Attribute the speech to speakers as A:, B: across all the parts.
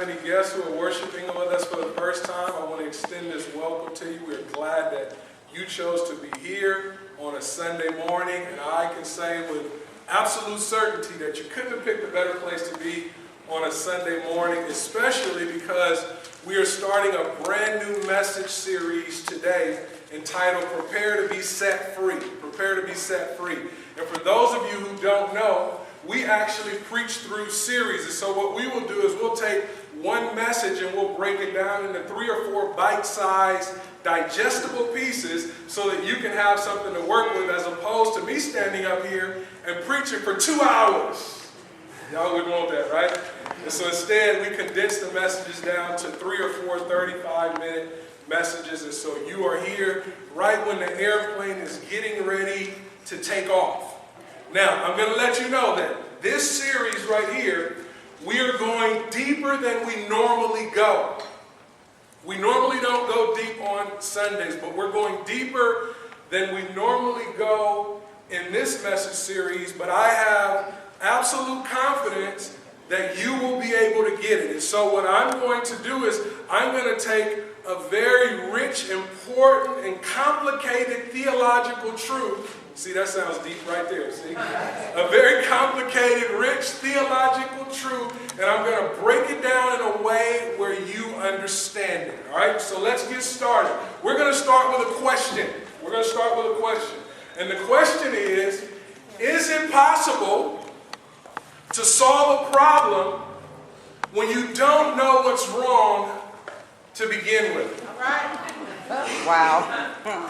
A: have any guests who are worshiping with us for the first time, I want to extend this welcome to you. We're glad that you chose to be here on a Sunday morning, and I can say with absolute certainty that you couldn't have picked a better place to be on a Sunday morning, especially because we are starting a brand new message series today entitled Prepare to be Set Free. Prepare to be Set Free. And for those of you who don't know, we actually preach through series. And so what we will do is we'll take one message and we'll break it down into 3 or 4 bite-sized, digestible pieces so that you can have something to work with, as opposed to me standing up here and preaching for 2 hours. Y'all wouldn't want that, right? And so instead, we condense the messages down to 3 or 4 35-minute messages. And so you are here right when the airplane is getting ready to take off. Now, I'm going to let you know that this series right here, we are going deeper than we normally go. We normally don't go deep on Sundays, but we're going deeper than we normally go in this message series. But I have absolute confidence that you will be able to get it. And so what I'm going to do is I'm going to take a very rich, important, and complicated theological truth. See, that sounds deep right there, see? A very complicated, rich theological truth, and I'm going to break it down in a way where you understand it, all right? So let's get started. We're going to start with a question. We're going to start with a question. And the question is it possible to solve a problem when you don't know what's wrong to begin with?
B: All right.
C: Wow.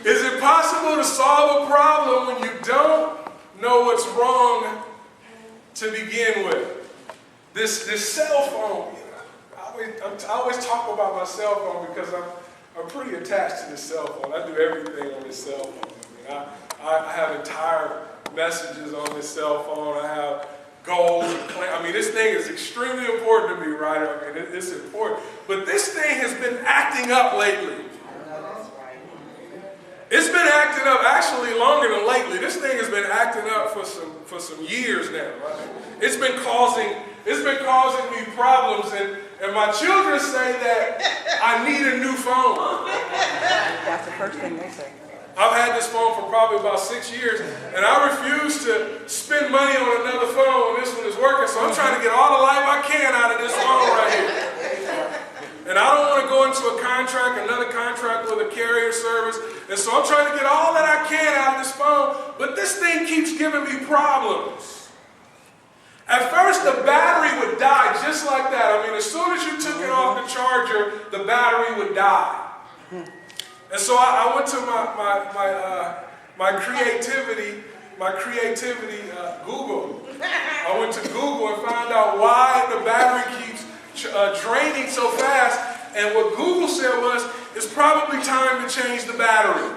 A: Is it possible to solve a problem when you don't know what's wrong to begin with? This cell phone, I always talk about my cell phone because I'm pretty attached to this cell phone. I do everything on this cell phone. I have entire messages on this cell phone. I have goals and plans. I mean, this thing is extremely important to me, right? I mean, it's important. But this thing has been acting up lately. It's been acting up actually longer than lately. This thing has been acting up for some years now, right? It's been causing me problems, and my children say that I need a new phone.
C: That's the first thing they say.
A: I've had this phone for probably about 6 years, and I refuse to spend money on another phone when this one is working, so I'm trying to get all the life I can out of this phone right here. And I don't want to go into another contract with a carrier service. And so I'm trying to get all that I can out of this phone. But this thing keeps giving me problems. At first, the battery would die just like that. I mean, as soon as you took it off the charger, the battery would die. And so I went to my creativity Google. I went to Google and found out why the battery keeps draining so fast, and what Google said was, it's probably time to change the battery.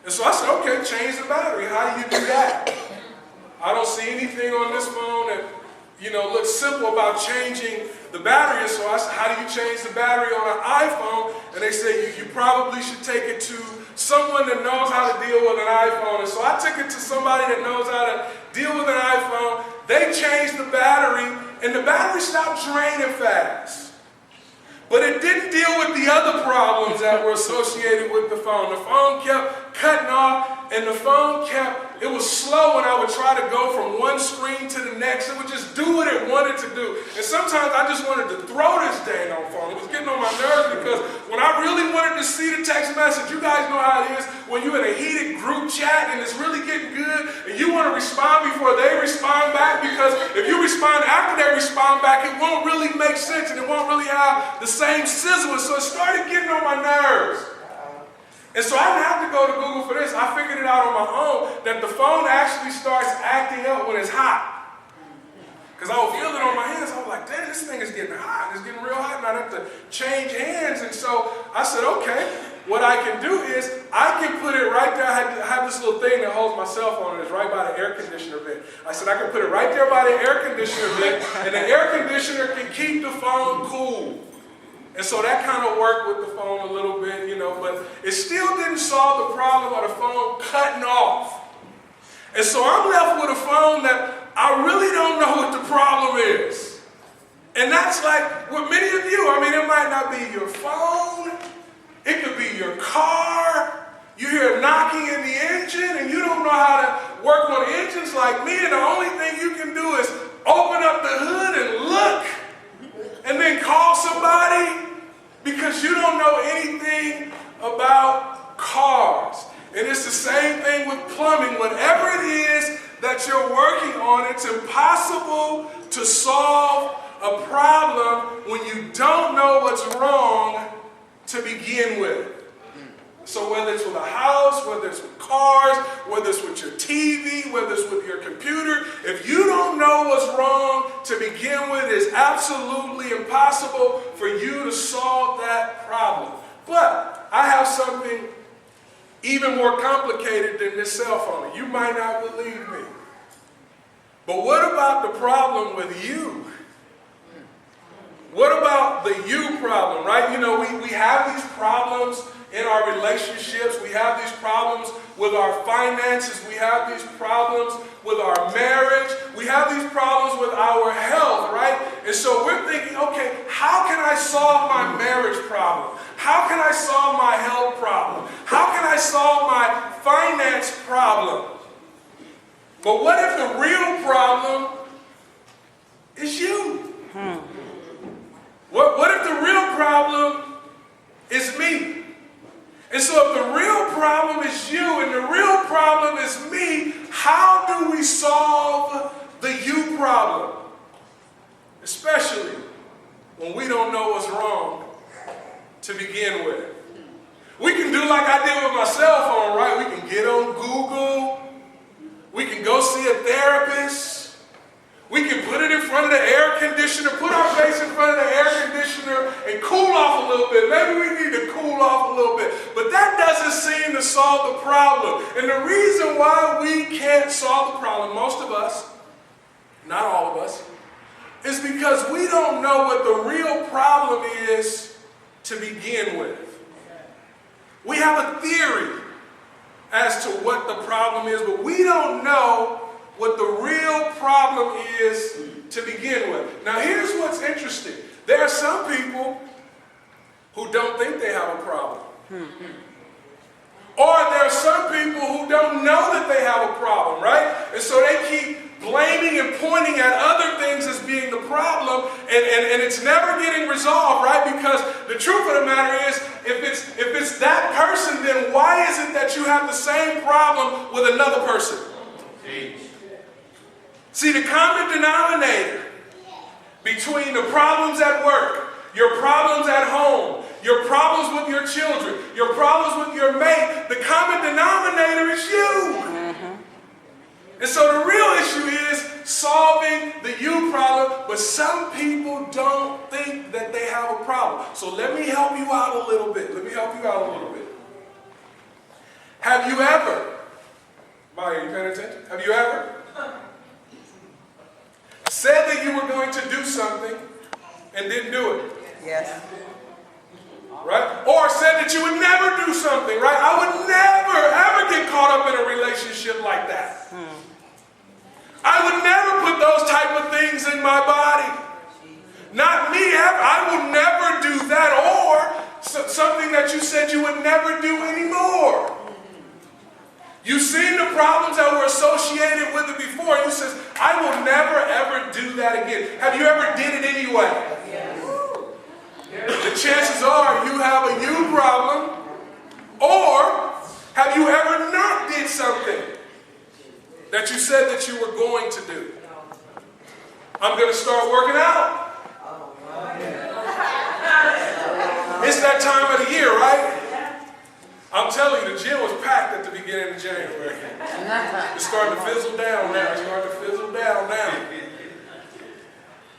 A: And so I said, okay, change the battery. How do you do that? I don't see anything on this phone that, looks simple about changing the battery. And so I said, how do you change the battery on an iPhone? And they said, you probably should take it to someone that knows how to deal with an iPhone. And so I took it to somebody that knows how to deal with an iPhone. They changed the battery, and the battery stopped draining fast. But it didn't deal with the other problems that were associated with the phone. The phone kept cutting off, and the phone it was slow when I would try to go from one screen to the next. It would just do what it wanted to do. And sometimes I just wanted to throw this dang on phone. It was getting on my nerves because when I really wanted to see the text message, you guys know how it is when you're in a heated group chat and it's really getting good and you want to respond before they respond back, because if you respond after they respond back, it won't really make sense and it won't really have the same sizzle. So it started getting on my nerves. And so I didn't have to go to Google for this. I figured it out on my own, that the phone actually starts acting up when it's hot. Because I would feel it on my hands. I was like, damn, this thing is getting hot. It's getting real hot, and I have to change hands. And so I said, okay, what I can do is I can put it right there. I have this little thing that holds my cell phone, and it's right by the air conditioner vent. I said, I can put it right there by the air conditioner vent, and the air conditioner can keep the phone cool. And so that kind of worked with the phone a little bit, but it still didn't solve the problem of the phone cutting off. And so I'm left with a phone that I really don't know what the problem is. And that's like what many of you, I mean, it might not be your phone. It could be your car. You hear knocking in the engine and you don't know how to work on engines like me. And the only thing you can do is open up the hood and look and then call somebody because you don't know anything about cars. And it's the same thing with plumbing. Whatever it is that you're working on, it's impossible to solve a problem when you don't know what's wrong to begin with. So whether it's with a house, whether it's with cars, whether it's with your TV, whether it's with your computer, if you don't know what's wrong to begin with, it's absolutely impossible for you to solve that problem. But I have something even more complicated than this cell phone. You might not believe me. But what about the problem with you? What about the you problem, right? You know, we have these problems in our relationships. We have these problems with our finances. We have these problems with our marriage. We have these problems with our health, right? And so we're thinking, okay, how can I solve my marriage problem? How can I solve my health problem? How can I solve my finance problem? But what if the real problem is you? What if the real problem is me? And so if the real problem is you and the real problem is me, how do we solve the you problem? Especially when we don't know what's wrong to begin with. We can do like I did with my cell phone, right? We can get on Google. We can go see a therapist. We can put it in front of the air conditioner, put our face in front of the air conditioner and cool off a little bit. Maybe we need to cool off a little bit. But that doesn't seem to solve the problem. And the reason why we can't solve the problem, most of us, not all of us, is because we don't know what the real problem is to begin with. We have a theory as to what the problem is, but we don't know what the real problem is to begin with. Now here's what's interesting. There are some people who don't think they have a problem. Or there are some people who don't know that they have a problem, right? And so they keep blaming and pointing at other things as being the problem, and it's never getting resolved, right? Because the truth of the matter is, if it's that person, then why is it that you have the same problem with another person? See, the common denominator between the problems at work, your problems at home, your problems with your children, your problems with your mate, the common denominator is you. And so the real issue is solving the you problem, but some people don't think that they have a problem. So let me help you out a little bit. Have you ever, Maya, you paying attention? Have you ever said that you were going to do something and didn't do it?
C: Yes.
A: Right? Or said that you would never do something, right? I would never, ever get caught up in a relationship like that. I would never put those type of things in my body. Not me, I will never do that. Or something that you said you would never do anymore. You've seen the problems that were associated with it before. You says, I will never ever do that again. Have you ever did it anyway? Yes. The chances are you have a you problem. Or have you ever not did something that you said that you were going to do? I'm going to start working out. It's that time of the year, right? I'm telling you, the gym was packed at the beginning of January. It's starting to fizzle down now.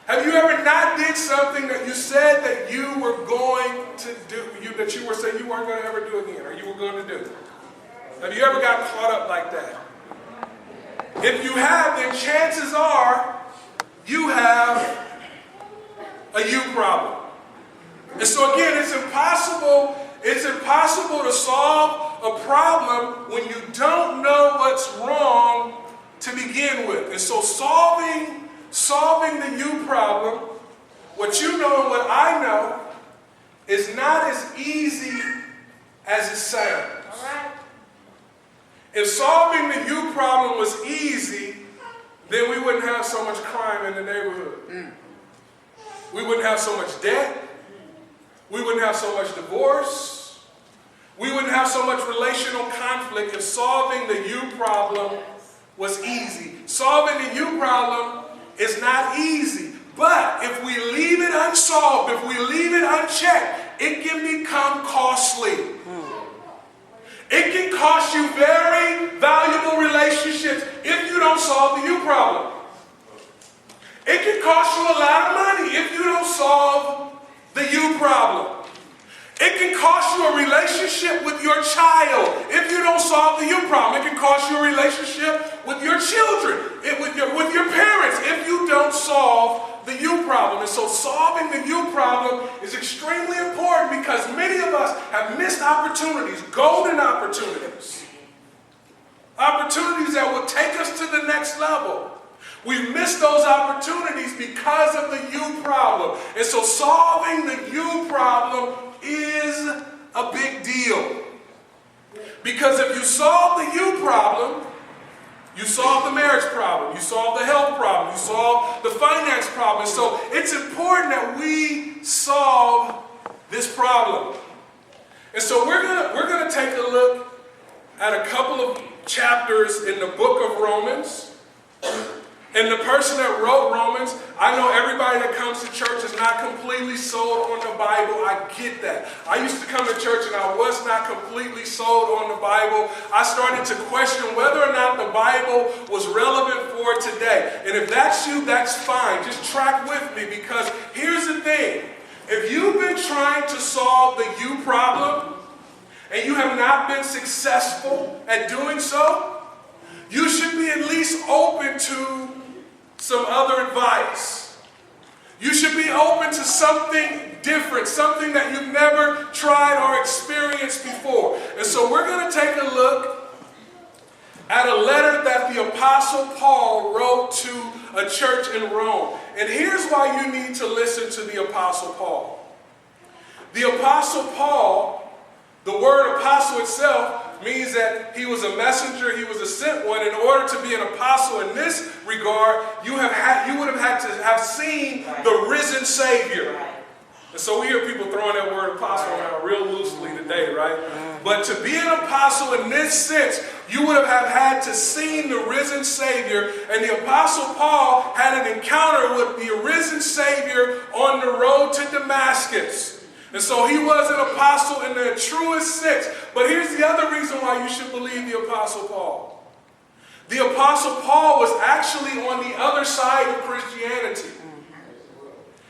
A: Have you ever not did something that you said that you were going to do, that you were saying you weren't going to ever do again, or you were going to do? Have you ever got caught up like that? If you have, then chances are you have a you problem. And so again, it's impossible to solve a problem when you don't know what's wrong to begin with. And so solving the you problem what you know and what I know is not as easy as it sounds.
B: All right.
A: If solving the you problem was easy, then we wouldn't have so much crime in the neighborhood. We wouldn't have so much debt. We wouldn't have so much divorce. We wouldn't have so much relational conflict if solving the you problem was easy. Solving the you problem is not easy. But if we leave it unsolved, if we leave it unchecked, it can become costly. It can cost you very valuable relationships if you don't solve the you problem. It can cost you a lot of money if you don't solve the you problem. It can cost you a relationship with your child if you don't solve the you problem. It can cost you a relationship with your children, with your parents if you don't solve the you problem. And so solving the you problem is extremely important because many of us have missed opportunities, golden opportunities. Opportunities that will take us to the next level. We've missed those opportunities because of the you problem. And so solving the you problem is a big deal. Because if you solve the you problem, you solve the marriage problem, you solve the health problem, you solve the finance problem. And so it's important that we solve this problem. And so we're gonna take a look at a couple of chapters in the book of Romans. And the person that wrote Romans, I know everybody that comes to church is not completely sold on the Bible. I get that. I used to come to church and I was not completely sold on the Bible. I started to question whether or not the Bible was relevant for today. And if that's you, that's fine. Just track with me because here's the thing. If you've been trying to solve the you problem and you have not been successful at doing so, you should be at least open to some other advice. You should be open to something different, something that you've never tried or experienced before. And so we're going to take a look at a letter that the Apostle Paul wrote to a church in Rome. And here's why you need to listen to the Apostle Paul. The Apostle Paul, the word apostle itself, means that he was a messenger, he was a sent one. In order to be an apostle in this regard, you would have had to have seen the risen Savior. And so we hear people throwing that word apostle around real loosely today, right? But to be an apostle in this sense, you would have had to seen the risen Savior. And the Apostle Paul had an encounter with the risen Savior on the road to Damascus. And so he was an apostle in the truest sense. But here's the other reason why you should believe the Apostle Paul. The Apostle Paul was actually on the other side of Christianity.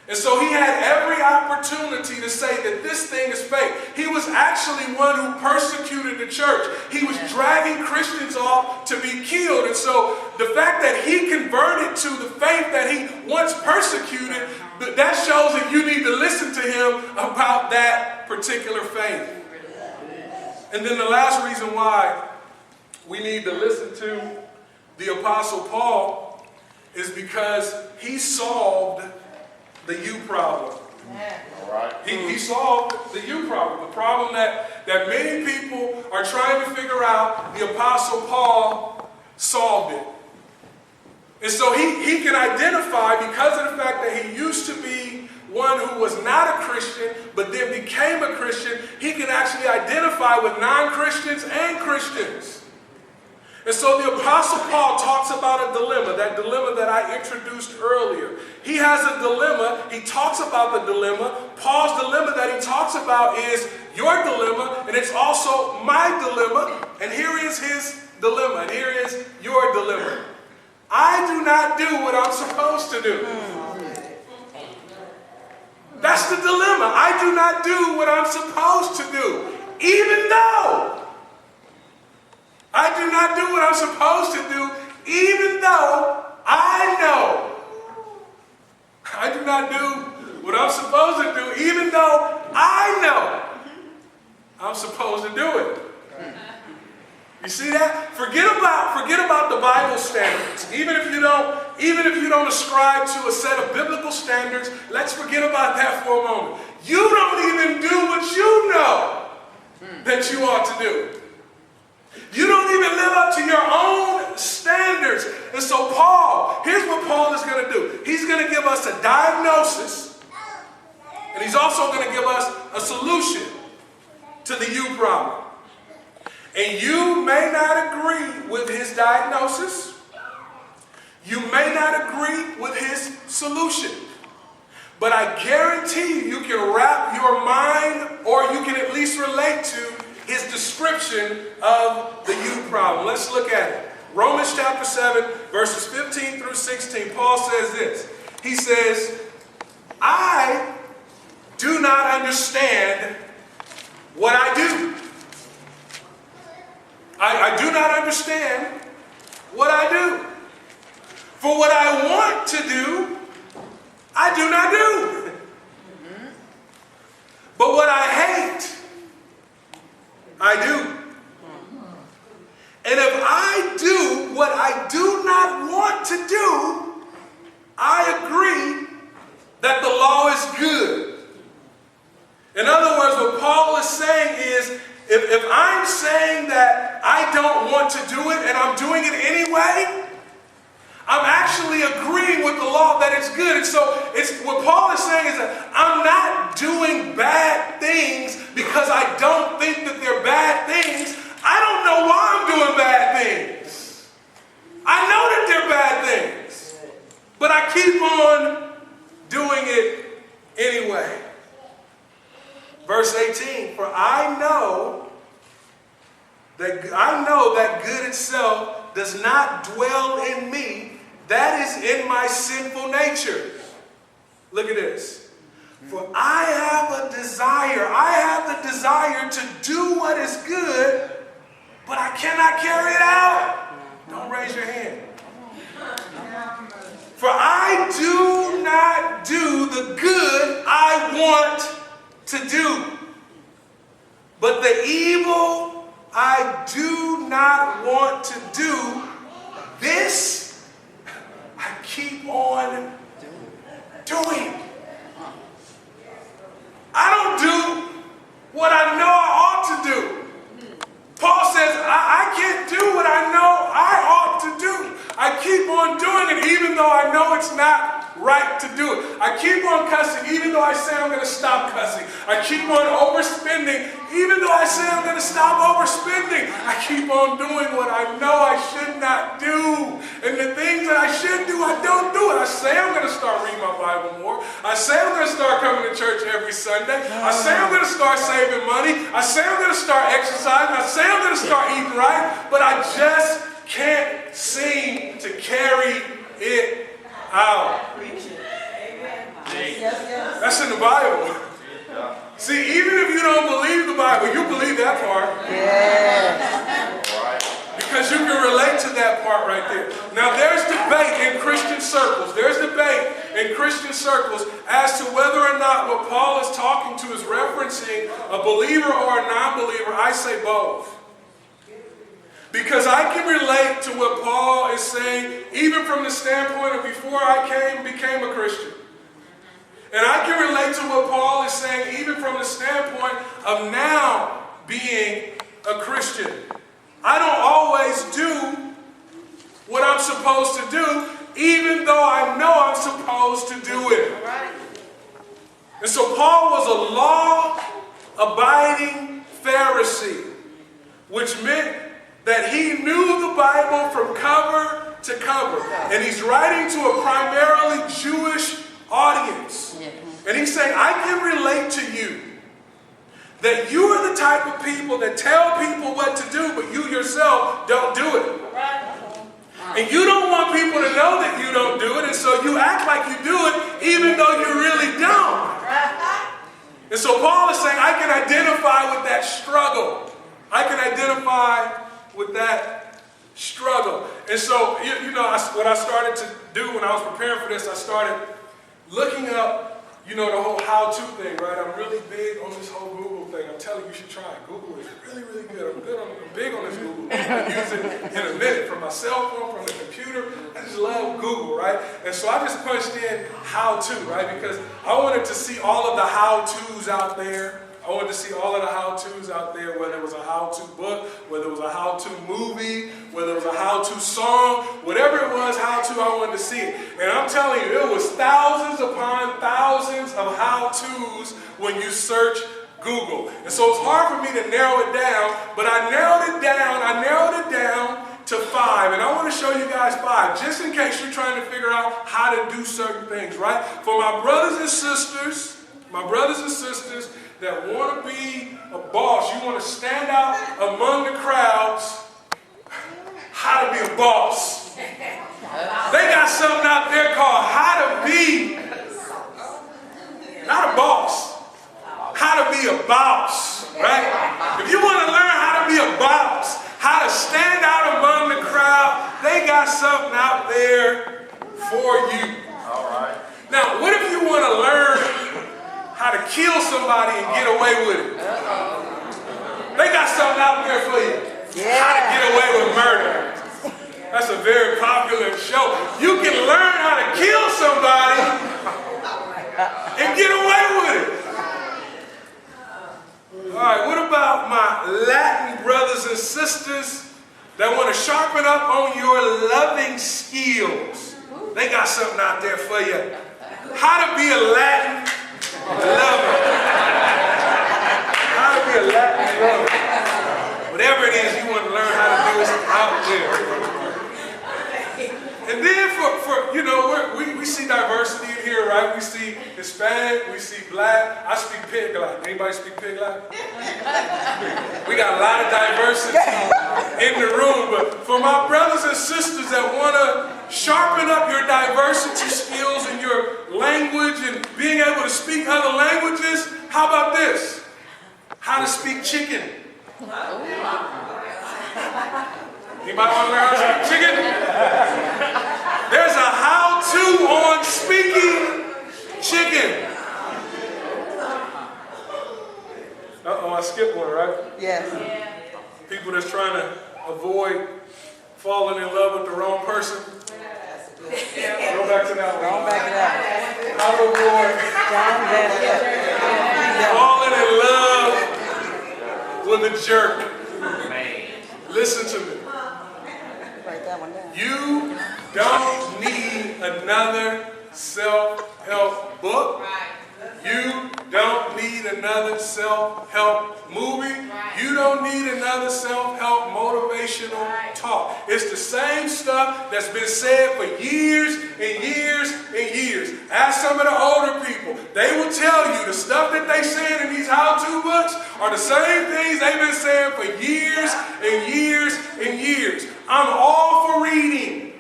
A: And so he had every opportunity to say that this thing is fake. He was actually one who persecuted the church. He was dragging Christians off to be killed. And so the fact that he converted to the faith that he once persecuted, that shows that you need to listen to him about that particular faith. And then the last reason why we need to listen to the Apostle Paul is because he solved the you problem.
D: All right.
A: He solved the you problem. The problem that many people are trying to figure out, the Apostle Paul solved it. And so he can identify, because of the fact that he used to be one who was not a Christian, but then became a Christian, he can actually identify with non-Christians and Christians. And so the Apostle Paul talks about a dilemma, that dilemma that I introduced earlier. He has a dilemma. He talks about the dilemma. Paul's dilemma that he talks about is your dilemma, and it's also my dilemma. And here is his dilemma, and here is your dilemma. I do not do what I'm supposed to do. That's the dilemma. I do not do what I'm supposed to do, even though I do not do what I'm supposed to do, even though I know. I do not do what I'm supposed to do, even though I know I'm supposed to do it. You see that? Forget about the Bible standards. Even if you don't even if you don't ascribe to a set of biblical standards, let's forget about that for a moment. You don't even do what you know that you ought to do. You don't even live up to your own standards. And so here's what Paul is going to do. He's going to give us a diagnosis, and he's also going to give us a solution to the you problem. And you may not agree with his diagnosis. You may not agree with his solution. But I guarantee you can wrap your mind, or you can at least relate to his description of the you problem. Let's look at it. Romans chapter 7, verses 15 through 16. Paul says this. He says, I do not understand what I do. I do not understand what I do. For what I want to do, I do not do. But what I hate, I do. And if I do what I do not want to do, I agree that the law is good. In other words, what Paul is saying is, if I'm saying that I don't want to do it and I'm doing it anyway, I'm actually agreeing with the law that it's good. And so what Paul is saying is that I'm not doing bad things because I don't think that they're bad things. I don't know why I'm doing bad things. I know that they're bad things. But I keep on doing it anyway. Verse 18, for I know that good itself does not dwell in me. That is in my sinful nature. Look at this. For I have the desire to do what is good, but I cannot carry it out. Don't raise your hand. For I do not do the good I want to do, but the evil I do not want to do, this I keep on doing. I don't do what I know I ought to do. Paul says, I can't do what I know I ought to do. I keep on doing it even though I know it's not right to do it. I keep on cussing even though I say I'm going to stop cussing. I keep on overspending even though I say I'm going to stop overspending. I keep on doing what I know I should not do. And the things that I should do, I don't do it. I say I'm going to start reading my Bible more. I say I'm going to start coming to church every Sunday. I say I'm going to start saving money. I say I'm going to start exercising. I say I'm going to start eating right. But I just can't seem to carry it out. That's in the Bible. See, even if you don't believe the Bible, you believe that part. Yeah. Because you can relate to that part right there. Now, there's debate in Christian circles. There's debate in Christian circles as to whether or not what Paul is talking to is referencing a believer or a non-believer. I say both. Because I can relate to what Paul is saying, even from the standpoint of before I became a Christian. And I can relate to what Paul is saying, even from the standpoint of now being a Christian. I don't always do what I'm supposed to do, even though I know I'm supposed to do it. And so Paul was a law-abiding Pharisee, which meant that he knew the Bible from cover to cover. And he's writing to a primarily Jewish audience. And he's saying, I can relate to you. That you are the type of people that tell people what to do, but you yourself don't do it. And you don't want people to know that you don't do it, and so you act like you do it, even though you really don't. And so Paul is saying, I can identify with that struggle. I can identify with that struggle. And so, what I started to do when I was preparing for this, I started looking up, You know the whole how-to thing, right? I'm really big on this whole Google thing. I'm telling you, you should try it. Google is really, really good. I'm big on this Google. I use it in a minute from my cell phone, from the computer. I just love Google, right? And so I just punched in how-to, right? Because I wanted to see all of the how-tos out there. I wanted to see all of the how-tos out there, whether it was a how-to book, whether it was a how-to movie, whether it was a how-to song, whatever it was, how-to, I wanted to see it. And I'm telling you, it was thousands upon thousands of how-tos when you search Google. And so it's hard for me to narrow it down, but I narrowed it down to 5. And I want to show you guys 5, just in case you're trying to figure out how to do certain things, right? For my brothers and sisters that want to be a boss, you want to stand out among the crowds, how to be a boss. They got something out there called how to be, not a boss, how to be a boss, right? If you want to learn how to be a boss, how to stand out among the crowd, they got something out there for you. All right. Now, what if you want to learn how to kill somebody and get away with it? They got something out there for you. Yeah. How to get away with murder. That's a very popular show. You can learn how to kill somebody and get away with it. All right, what about my Latin brothers and sisters that want to sharpen up on your loving skills? They got something out there for you. How to be a Latin lover. How to be a Latin lover. Whatever it is you want to learn how to do is out there. And then for you know, we see diversity in here, right? We see Hispanic, we see Black. I speak Pig Latin. Anybody speak Pig Latin? We got a lot of diversity in the room. But for my brothers and sisters that want to sharpen up your diversity skills and your language and being able to speak other languages, how about this? How to speak chicken. Anybody want to learn how to speak chicken? There's a how-to on speaking chicken. Uh-oh, I skipped one, right?
C: Yes.
A: People that's trying to avoid falling in love with the wrong person. Go back to that one.
C: Go back to that.
A: How to avoid falling in love with a jerk. Listen to me.
C: Write that one down.
A: You don't need another self-help book. You don't need another self-help movie. You don't need another self-help motivational talk. It's the same stuff that's been said for years and years and years. Ask some of the older people. They will tell you the stuff that they said in these how-to books are the same things they've been saying for years and years and years. I'm all for reading.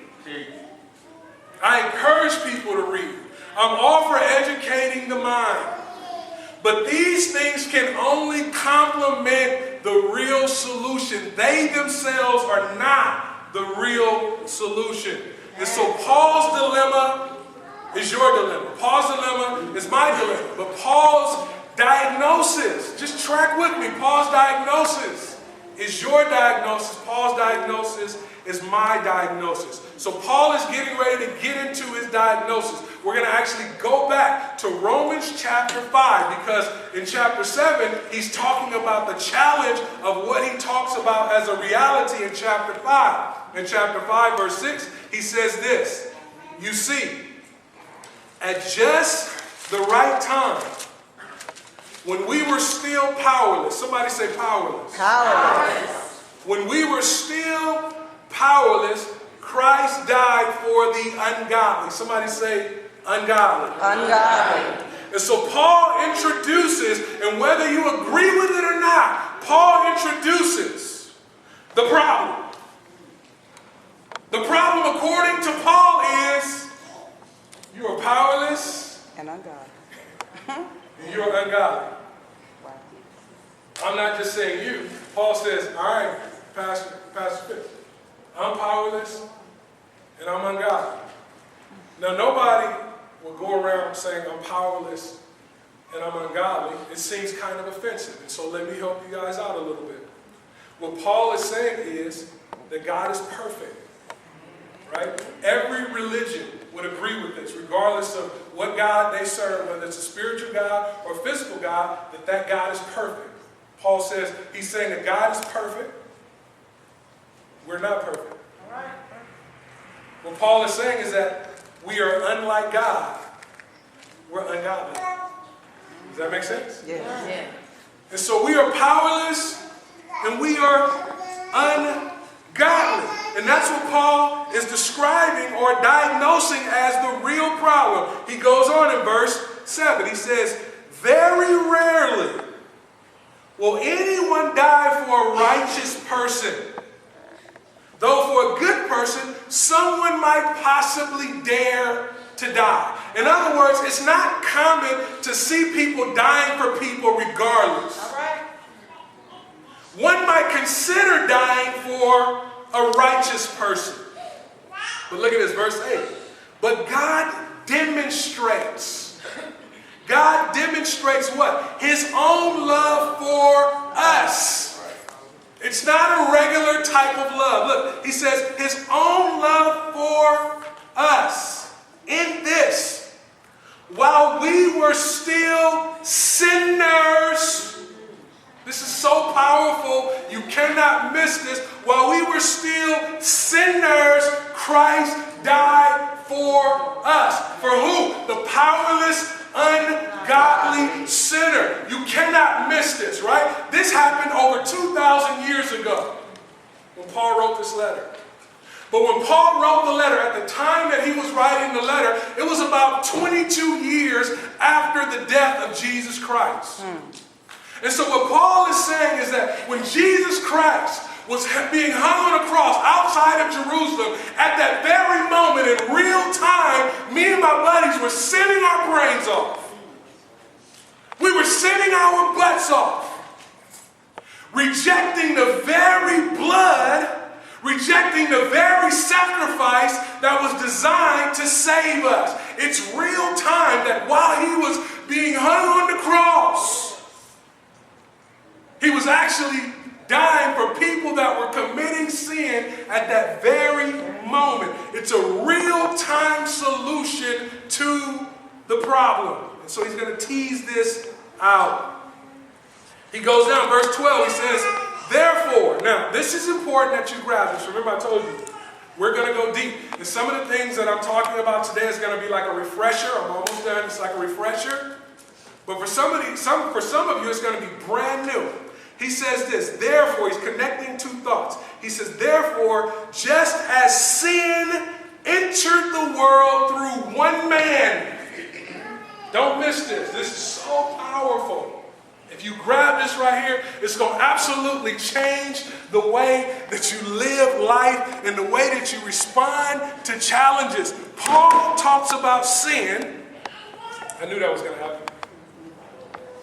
A: I encourage people to read. I'm all for educating the mind. But these things can only complement the real solution. They themselves are not the real solution. And so Paul's dilemma is your dilemma. Paul's dilemma is my dilemma. But Paul's diagnosis, just track with me. Paul's diagnosis is your diagnosis. Paul's diagnosis is my diagnosis. So Paul is getting ready to get into his diagnosis. We're going to actually go back to Romans chapter 5 because in chapter 7, he's talking about the challenge of what he talks about as a reality in chapter 5. In chapter 5, verse 6, he says this, you see, at just the right time, when we were still powerless, somebody say powerless.
C: Powerless.
A: When we were still powerless, Christ died for the ungodly. Somebody say ungodly.
C: Ungodly.
A: And so Paul introduces, and whether you agree with it or not, Paul introduces the problem. The problem, according to Paul, is you are powerless
C: And ungodly.
A: and you're ungodly.
C: Wow.
A: I'm not just saying you. Paul says, all right, Pastor Fitz, I'm powerless and I'm ungodly. Now, nobody will go around saying I'm powerless and I'm ungodly, it seems kind of offensive. And so let me help you guys out a little bit. What Paul is saying is that God is perfect. Right? Every religion would agree with this, regardless of what God they serve, whether it's a spiritual God or a physical God, that God is perfect. Paul says, he's saying that God is perfect. We're not perfect.
C: All right.
A: What Paul is saying is that we are unlike God. We're ungodly. Does that make sense?
C: Yeah.
A: And so we are powerless and we are ungodly. And that's what Paul is describing or diagnosing as the real problem. He goes on in verse 7. He says, very rarely will anyone die for a righteous person. Though for a good person, someone might possibly dare to die. In other words, it's not common to see people dying for people regardless.
C: All right.
A: One might consider dying for a righteous person. But look at this, verse 8. But God demonstrates what? His own love for us. It's not a regular type of love. Look, he says his own love for us. In this, while we were still sinners, this is so powerful, you cannot miss this. While we were still sinners, Christ died for us. For who? The powerless, ungodly sinner. You cannot miss this, right? This happened over 2,000 years ago when Paul wrote this letter. But when Paul wrote the letter, at the time that he was writing the letter, it was about 22 years after the death of Jesus Christ. And so what Paul is saying is that when Jesus Christ was being hung on a cross outside of Jerusalem, at that very moment in real time, me and my buddies were sinning our brains off. We were sinning our butts off. Rejecting the very blood, rejecting the very sacrifice that was designed to save us. It's real time that while he was being hung on the cross, he was actually dying for people that were committing sin at that very moment. It's a real-time solution to the problem. And so he's going to tease this out. He goes down, verse 12, he says, therefore, now this is important that you grab this. Remember I told you, we're going to go deep. And some of the things that I'm talking about today is going to be like a refresher. I'm almost done. It's like a refresher. But for some of you, it's going to be brand new. He says this, therefore, he's connecting two thoughts. He says, therefore, just as sin entered the world through one man. Don't miss this. This is so powerful. If you grab this right here, it's going to absolutely change the way that you live life and the way that you respond to challenges. Paul talks about sin. I knew that was going to happen.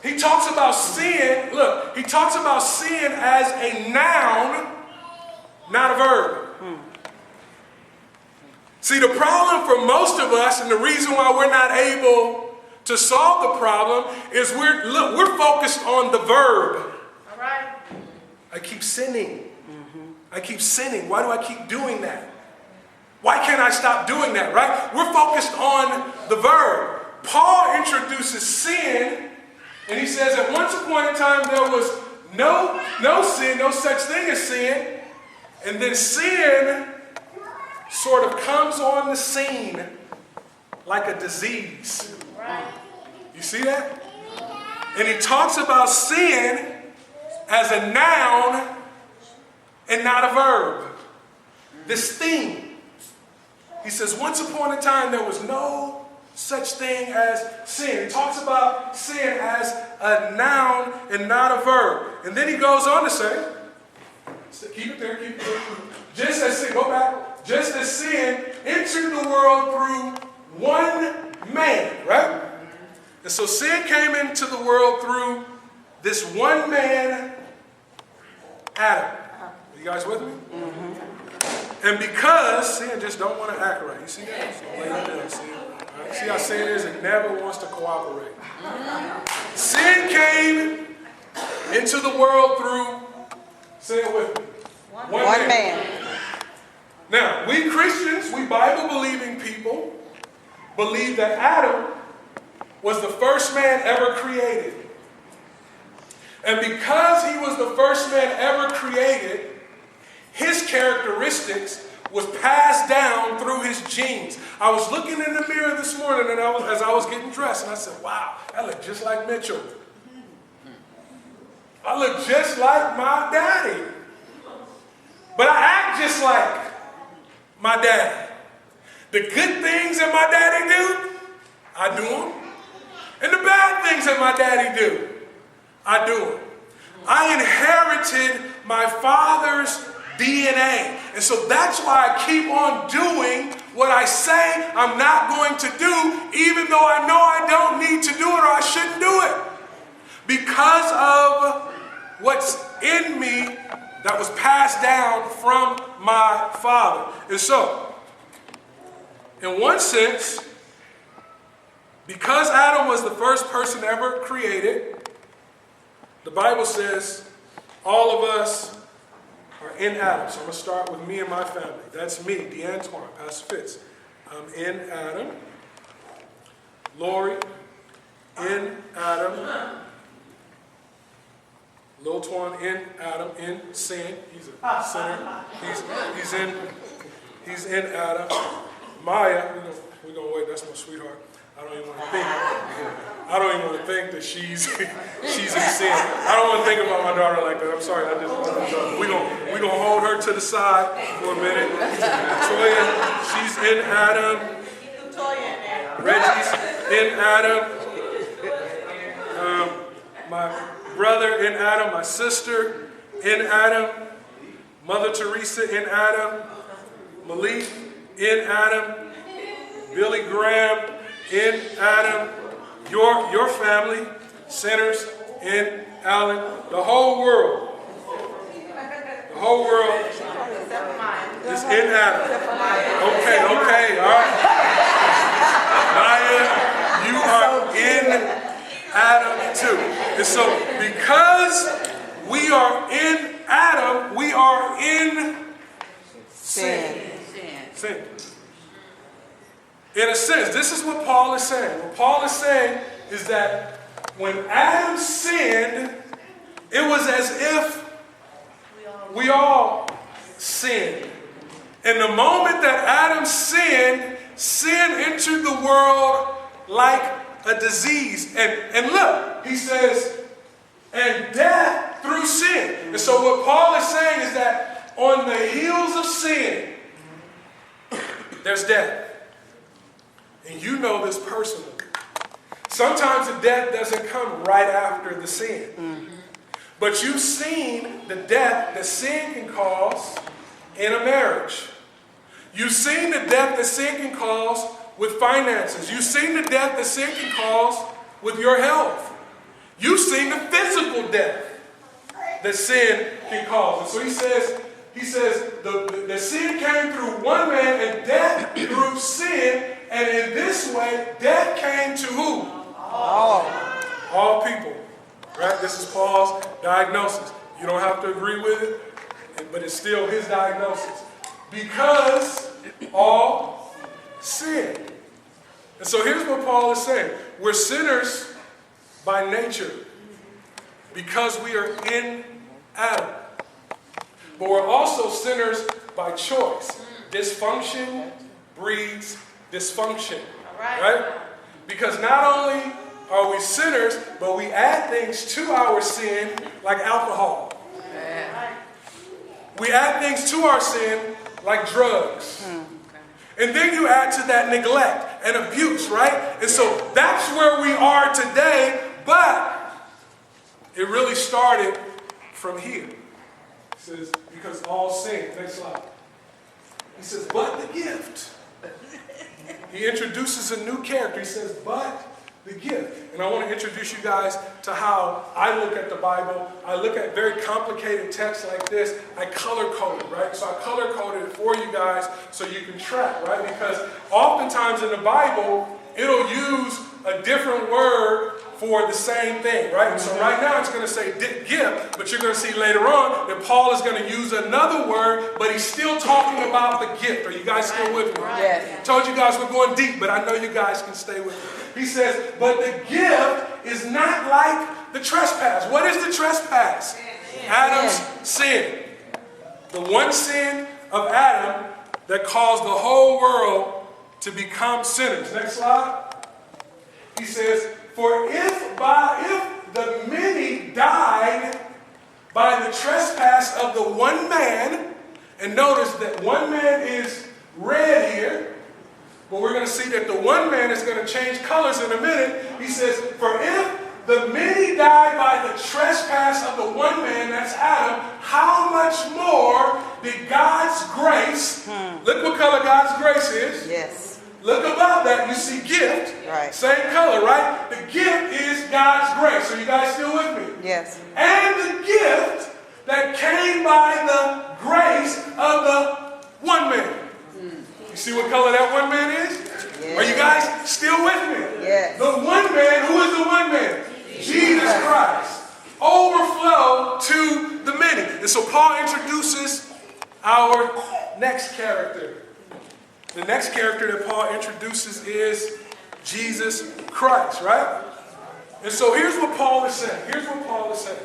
A: He talks about sin, look, he talks about sin as a noun, not a verb. See, the problem for most of us, and the reason why we're not able to solve the problem, is we're focused on the verb.
C: All right.
A: I keep sinning. I keep sinning. Why do I keep doing that? Why can't I stop doing that, right? We're focused on the verb. Paul introduces sin. And he says at once upon a time there was no sin, no such thing as sin. And then sin sort of comes on the scene like a disease.
C: Right.
A: You see that? And he talks about sin as a noun and not a verb. This thing. He says once upon a time there was no such thing as sin. He talks about sin as a noun and not a verb. And then he goes on to say, keep it there, just as sin, go back, just as sin entered the world through one man, right? And so sin came into the world through this one man, Adam. Are you guys with me? And because sin just don't want to act right. You see that? So lay that down, see? See how sin is? It never wants to cooperate. Sin came into the world through, say it with me, one man. Now, we Christians, we Bible-believing people, believe that Adam was the first man ever created. And because he was the first man ever created, his characteristics was passed down through his genes. I was looking in the mirror this morning and as I was getting dressed, and I said, wow, I look just like Mitchell. I look just like my daddy. But I act just like my daddy. The good things that my daddy do, I do them. And the bad things that my daddy do, I do them. I inherited my father's DNA. And so that's why I keep on doing what I say I'm not going to do, even though I know I don't need to do it or I shouldn't do it. Because of what's in me that was passed down from my father. And so, in one sense, because Adam was the first person ever created, the Bible says all of us are in Adam. So I'm going to start with me and my family. That's me, DeAntoine, Pastor Fitz. I'm in Adam. Lori, in Adam. Lil Twan, in Adam, in sin. He's a sinner. He's in Adam. Maya, we're going to wait. That's my sweetheart. I don't even want to think that she's in sin. I don't want to think about my daughter like that. I'm sorry. We're gonna hold her to the side for a minute. Toya, she's in Adam. Reggie's in Adam. My brother in Adam. My sister in Adam. Mother Teresa in Adam. Malik in Adam. Billy Graham in Adam, your family, sinners in Alan, the whole world is in Adam. Okay, all right. Maya, you are in Adam too. And so because we are in Adam, we are in sin. In a sense, this is what Paul is saying. What Paul is saying is that when Adam sinned, it was as if we all sinned. And the moment that Adam sinned, sin entered the world like a disease. And look, he says, and death through sin. And so what Paul is saying is that on the heels of sin, there's death. And you know this personally. Sometimes the death doesn't come right after the sin. Mm-hmm. But you've seen the death that sin can cause in a marriage. You've seen the death that sin can cause with finances. You've seen the death that sin can cause with your health. You've seen the physical death that sin can cause. And so he says the sin came through one man and death through sin. And in this way, death came to who? All people. Right? This is Paul's diagnosis. You don't have to agree with it, but it's still his diagnosis. Because all sin. And so here's what Paul is saying. We're sinners by nature because we are in Adam. But we're also sinners by choice. Dysfunction breeds dysfunction, right? Because not only are we sinners, but we add things to our sin like alcohol. We add things to our sin like drugs. And then you add to that neglect and abuse, right? And so that's where we are today, but it really started from here. It says, because all sin. Next slide. He says, but the gift. He introduces a new character. He says, but the gift. And I want to introduce you guys to how I look at the Bible. I look at very complicated texts like this. I color code it, right? So I color coded it for you guys so you can track, right? Because oftentimes in the Bible, it'll use a different word for the same thing, right? And so right now it's going to say gift, but you're going to see later on that Paul is going to use another word, but he's still talking about the gift. Are you guys still with me?
C: Yes.
A: I told you guys we're going deep, but I know you guys can stay with me. He says, but the gift is not like the trespass. What is the trespass? Adam's sin. The one sin of Adam that caused the whole world to become sinners. Next slide. He says, for if the many died by the trespass of the one man, and notice that one man is red here, but we're going to see that the one man is going to change colors in a minute. He says, for if the many died by the trespass of the one man, that's Adam, how much more did God's grace, look what color God's grace is.
C: Yes.
A: Look above that, you see gift.
C: Right.
A: Same color, right? The gift is God's grace. Are you guys still with me?
C: Yes.
A: And the gift that came by the grace of the one man. You see what color that one man is?
C: Yes.
A: Are you guys still with me?
C: Yes.
A: The one man, who is the one man? Jesus Christ. Overflow to the many. And so Paul introduces our next character. The next character that Paul introduces is Jesus Christ, right? And so here's what Paul is saying. Here's what Paul is saying.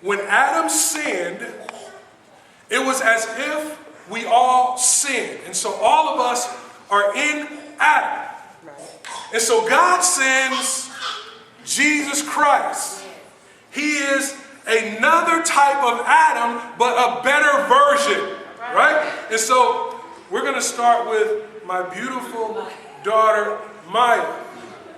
A: When Adam sinned, it was as if we all sinned. And so all of us are in Adam. And so God sends Jesus Christ. He is another type of Adam, but a better version. Right? And so we're going to start with my beautiful daughter, Maya.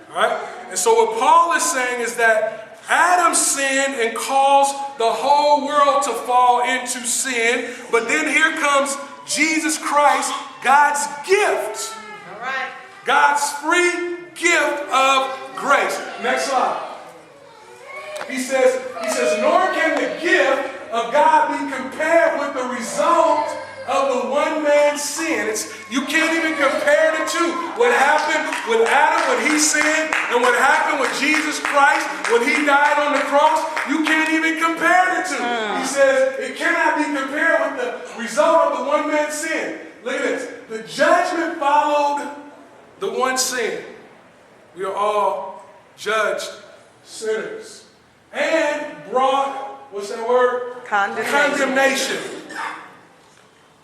A: Right? And so what Paul is saying is that Adam sinned and caused the whole world to fall into sin. But then here comes Jesus Christ, God's gift.
B: All right.
A: God's free gift of grace. Next slide. He says, nor can the gift of God be compared with the result of the one man's sin. You can't even compare the two. What happened with Adam when he sinned and what happened with Jesus Christ when he died on the cross, you can't even compare the two. He says it cannot be compared with the result of the one man's sin. Look at this. The judgment followed the one sin. We are all judged sinners. And brought, what's that word? Condemnation.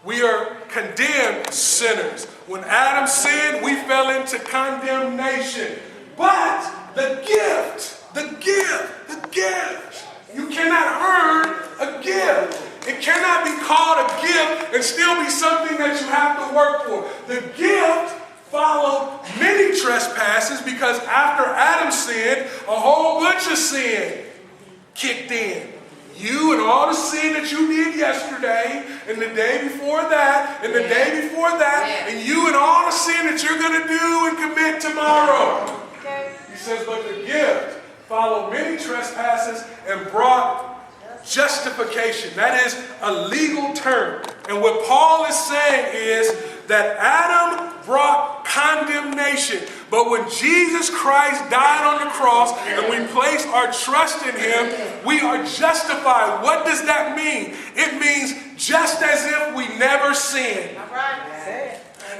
A: We are condemned sinners. When Adam sinned, we fell into condemnation. But the gift, you cannot earn a gift. It cannot be called a gift and still be something that you have to work for. The gift followed many trespasses because after Adam sinned, a whole bunch of sin kicked in. You and all the sin that you did yesterday, and the day before that, and the day before that, and you and all the sin that you're going to do and commit tomorrow. He says, but the gift followed many trespasses and brought justification. That is a legal term. And what Paul is saying is that Adam brought condemnation. But when Jesus Christ died on the cross and we place our trust in him, we are justified. What does that mean? It means just as if we never sinned.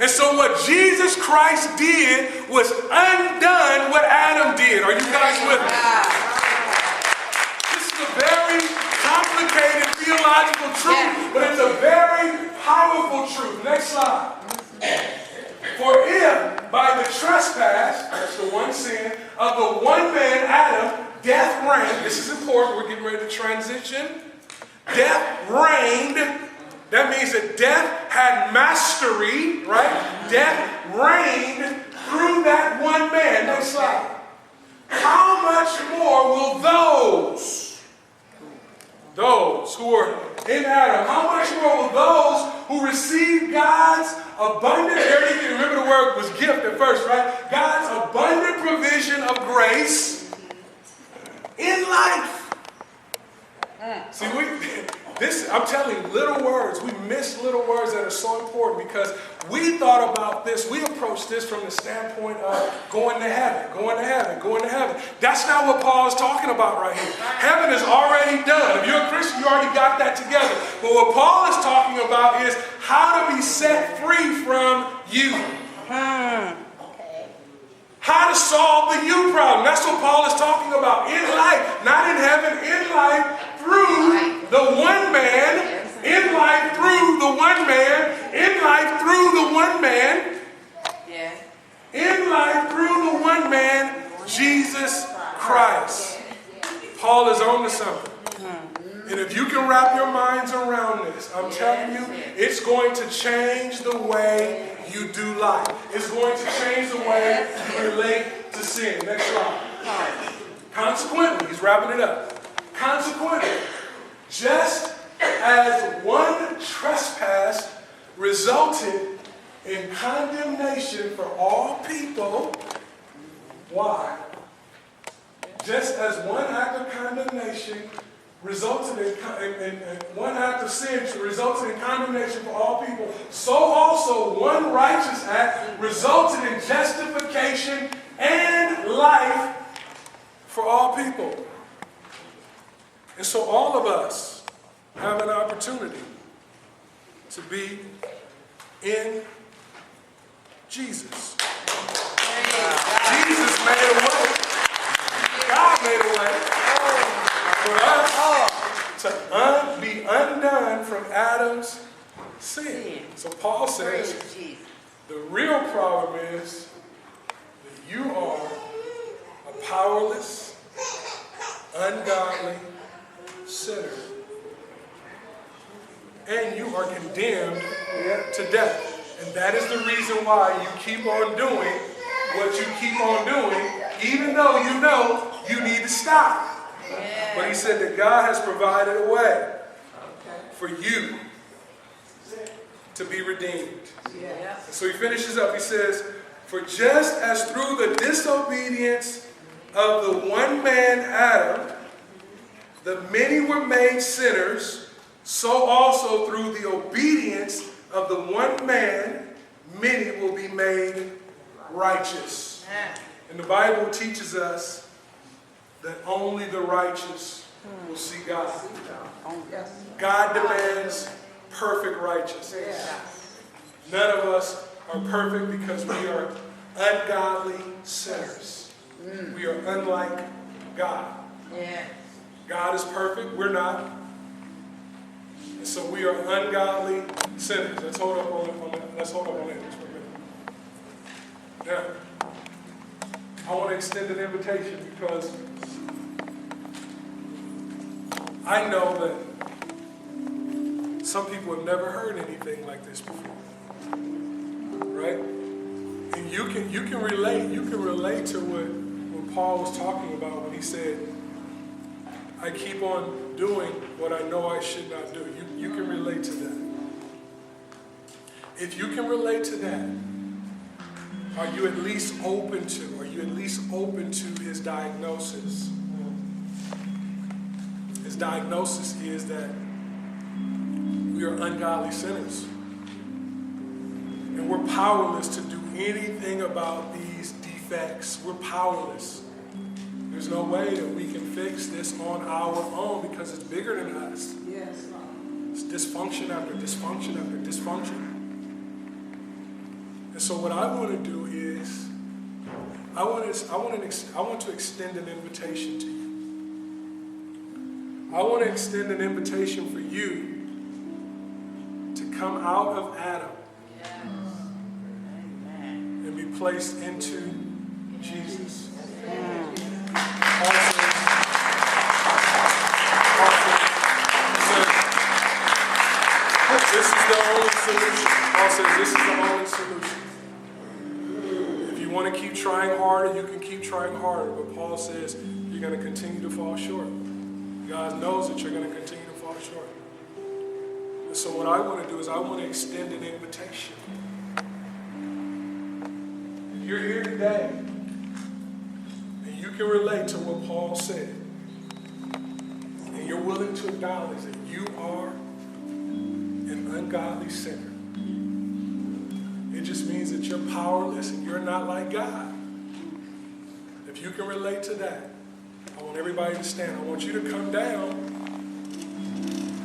A: And so what Jesus Christ did was undone what Adam did. Are you guys with me? This is a very complicated theological truth, but it's a very powerful truth. Next slide. For if by the trespass, that's the one sin, of the one man, Adam, death reigned. This is important. We're getting ready to transition. Death reigned. That means that death had mastery, right? Death reigned through that one man. Next slide. How much more will those who are in Adam, how much more will those who receive God's abundant, you remember the word was gift at first, right? God's abundant provision of grace in life. See, I'm telling you, little words, we miss little words that are so important because we thought about this, we approached this from the standpoint of going to heaven, going to heaven, going to heaven. That's not what Paul is talking about right here. Heaven is already done. If you're a Christian, you already got that together. But what Paul is talking about is how to be set free from you. How to solve the you problem. That's what Paul is talking about. In life, not in heaven, in life, through the one man, in life through the one man, in life through the one man, in life through the one man, Jesus Christ. Paul is on to something. And if you can wrap your minds around this, I'm telling you, it's going to change the way you do life. It's going to change the way you relate to sin. Next slide. Consequently, he's wrapping it up. Consequently, just as one trespass resulted in condemnation for all people, why? Just as one act of condemnation resulted in one act of sin resulted in condemnation for all people, so also one righteous act resulted in justification and life for all people. And so all of us have an opportunity to be in Jesus. Jesus made a way. God made a way for us to be undone from Adam's sin. So Paul says the real problem is that you are a powerless, ungodly sinner. And you are condemned to death. And that is the reason why you keep on doing what you keep on doing, even though you know you need to stop. But he said that God has provided a way for you to be redeemed. And so he finishes up. He says, for just as through the disobedience of the one man Adam, the many were made sinners, so also through the obedience of the one man, many will be made righteous. And the Bible teaches us that only the righteous will see God. God demands perfect righteousness. None of us are perfect because we are ungodly sinners. We are unlike God. God is perfect, we're not. And so we are ungodly sinners. Let's hold up on that just for a minute. Now, I want to extend an invitation because I know that some people have never heard anything like this before. Right? And you can relate to what Paul was talking about when he said, I keep on doing what I know I should not do. You can relate to that. If you can relate to that, are you at least open to his diagnosis? His diagnosis is that we are ungodly sinners. And we're powerless to do anything about these defects. We're powerless. There's no way that we can fix this on our own because it's bigger than us. It's dysfunction after dysfunction after dysfunction. And so what I want to do is, I want to extend an invitation to you. I want to extend an invitation for you to come out of Adam and be placed into Jesus. This is the only solution. Paul says this is the only solution. If you want to keep trying harder, you can keep trying harder. But Paul says you're going to continue to fall short. God knows that you're going to continue to fall short. And so what I want to do is I want to extend an invitation. If you're here today and you can relate to what Paul said, and you're willing to acknowledge that you are an ungodly sinner, that you're powerless and you're not like God. If you can relate to that, I want everybody to stand. I want you to come down,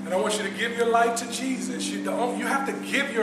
A: and I want you to give your life to Jesus. You have to give your